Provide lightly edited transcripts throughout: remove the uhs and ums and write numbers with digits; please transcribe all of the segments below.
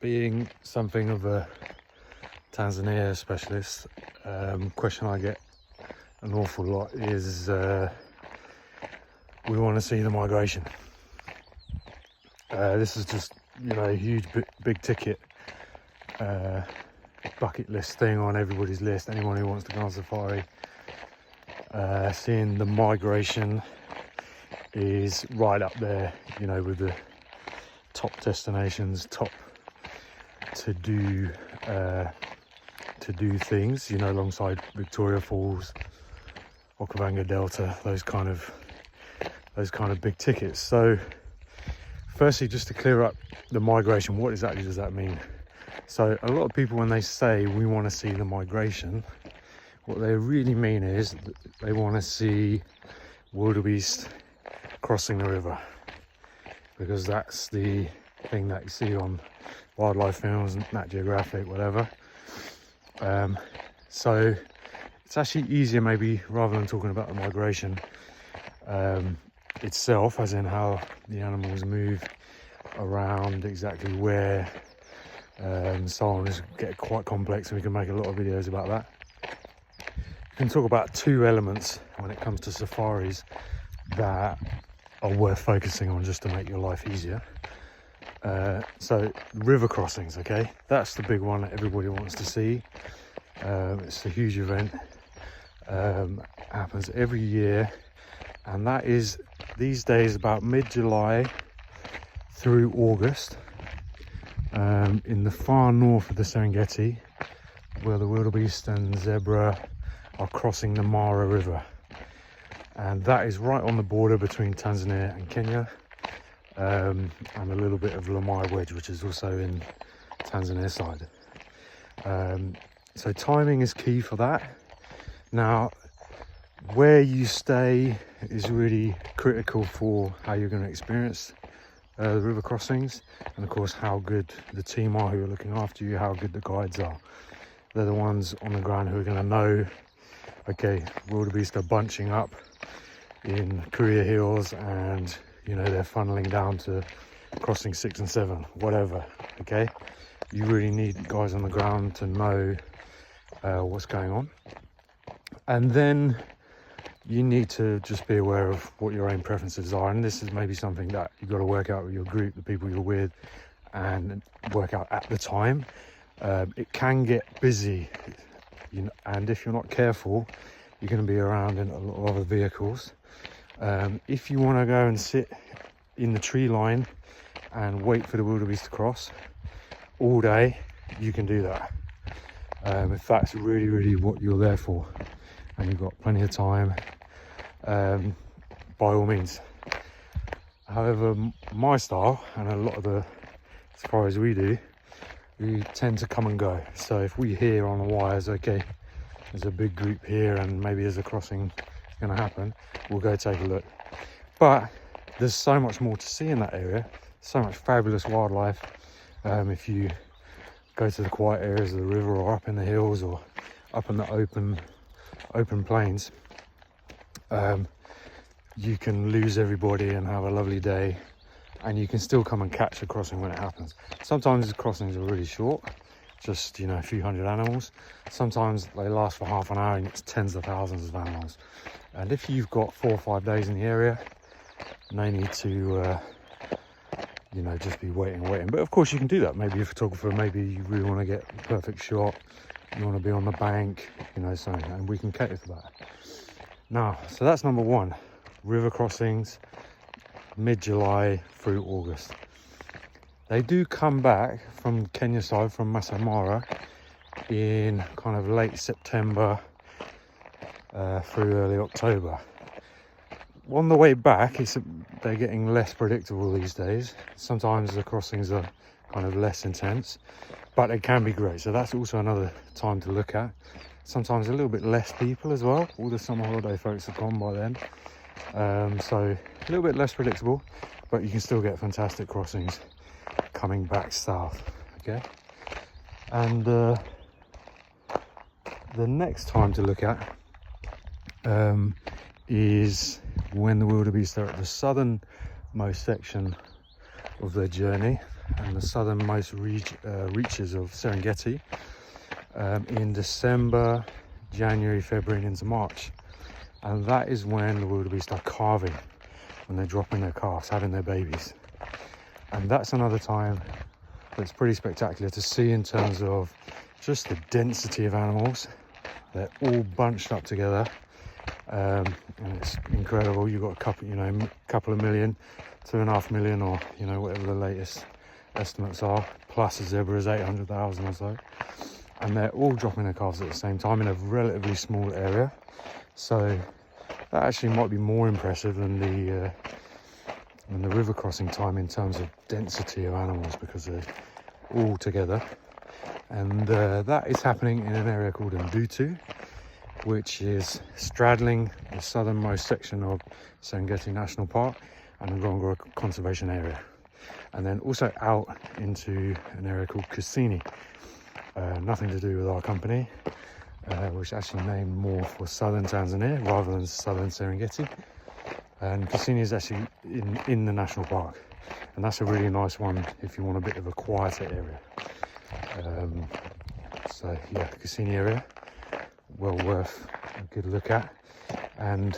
Being something of a Tanzania specialist, question I get an awful lot is we want to see the migration. This is just, a huge big ticket bucket list thing on everybody's list. Anyone who wants to go on safari, seeing the migration is right up there, with the top destinations, top to do things, alongside Victoria Falls, Okavango Delta, those kind of big tickets. So firstly, just to clear up the migration, what exactly does that mean? So a lot of people, when they say we want to see the migration, what they really mean is that they want to see wildebeest crossing the river, because that's the thing that you see on wildlife films, Nat Geographic, whatever. So it's actually easier, maybe, rather than talking about the migration itself, as in how the animals move around, exactly where, and so on. It's get quite complex, and we can make a lot of videos about that. We can talk about two elements when it comes to safaris that are worth focusing on, just to make your life easier. So river crossings, okay, that's the big one that everybody wants to see. It's a huge event, happens every year, and that is these days about mid-July through August, in the far north of the Serengeti, where the wildebeest and zebra are crossing the Mara River, and that is right on the border between Tanzania and Kenya, and a little bit of Lamai Wedge, which is also in Tanzania side. So timing is key for that. Now, where you stay is really critical for how you're going to experience the river crossings, and of course how good the team are who are looking after you, how good the guides are. They're the ones on the ground who are going to know, okay, wildebeest are bunching up in Korea Hills, and they're funneling down to crossing 6 and 7, whatever. Okay, you really need guys on the ground to know what's going on, and then you need to just be aware of what your own preferences are, and this is maybe something that you've got to work out with your group, the people you're with, and work out at the time. It can get busy, and if you're not careful, you're going to be around in a lot of other vehicles. If you want to go and sit in the tree line and wait for the wildebeest to cross all day, you can do that, if that's really what you're there for and you've got plenty of time, by all means. However, my style, and a lot of the safaris we do, we tend to come and go. So if we hear on the wires, okay, there's a big group here and maybe there's a crossing going to happen, we'll go take a look. But there's so much more to see in that area, so much fabulous wildlife. If you go to the quiet areas of the river, or up in the hills, or up in the open plains, you can lose everybody and have a lovely day, and you can still come and catch a crossing when it happens. Sometimes the crossings are really short, just a few hundred animals. Sometimes they last for half an hour and it's tens of thousands of animals. And if you've got 4 or 5 days in the area, no need to just be waiting. But of course you can do that. Maybe you're a photographer, maybe you really want to get the perfect shot, you want to be on the bank, something, and we can cater for that. Now, so that's number one, river crossings, mid-July through August. They do come back from Kenya side, from Masai Mara, in kind of late September through early October. On the way back, they're getting less predictable these days. Sometimes the crossings are kind of less intense, but it can be great. So that's also another time to look at. Sometimes a little bit less people as well. All the summer holiday folks have gone by then. So a little bit less predictable, but you can still get fantastic crossings coming back south. Okay, and the next time to look at is when the wildebeest are at the southernmost section of their journey, and the southernmost reaches of Serengeti in December, January, February and into March. And that is when the wildebeest are calving, when they're dropping their calves, having their babies. And that's another time that's pretty spectacular to see in terms of just the density of animals. They're all bunched up together, and it's incredible. You've got a couple of million, 2.5 million, or whatever the latest estimates are, plus a zebra is 800,000 or so, and they're all dropping their calves at the same time in a relatively small area. So that actually might be more impressive than the river crossing time in terms of density of animals, because they're all together. And that is happening in an area called Mbutu, which is straddling the southernmost section of Serengeti National Park and Ngorongoro Conservation Area, and then also out into an area called Kusini, nothing to do with our company, which is actually named more for southern Tanzania rather than southern Serengeti. And Kusini is actually in the national park, and that's a really nice one if you want a bit of a quieter area. So yeah, Kusini area, well worth a good look at. And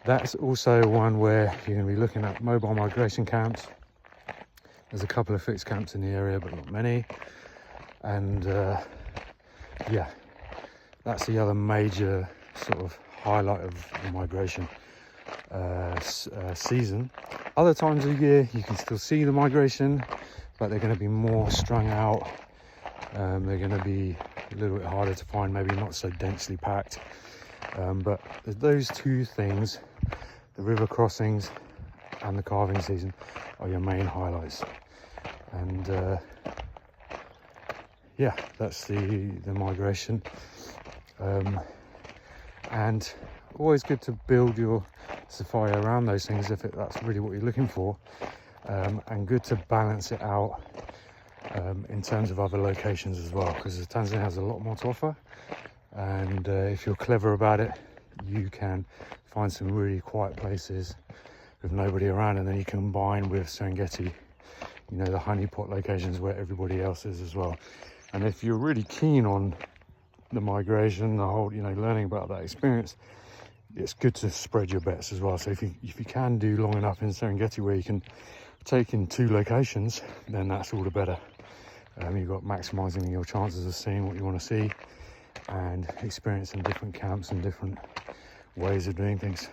that's also one where you're going to be looking at mobile migration camps. There's a couple of fixed camps in the area, but not many. And yeah, that's the other major sort of highlight of the migration season. Other times of the year you can still see the migration, but they're going to be more strung out. They're going to be a little bit harder to find, maybe not so densely packed. But those two things, the river crossings and the calving season, are your main highlights. And yeah, that's the migration. And always good to build your safari around those things if that's really what you're looking for, and good to balance it out in terms of other locations as well, because Tanzania has a lot more to offer. And if you're clever about it, you can find some really quiet places with nobody around, and then you combine with Serengeti, the honeypot locations where everybody else is as well. And if you're really keen on the migration, the whole learning about that experience, it's good to spread your bets as well. So if you can do long enough in Serengeti where you can take in 2 locations, then that's all the better. You've got maximizing your chances of seeing what you want to see and experiencing different camps and different ways of doing things.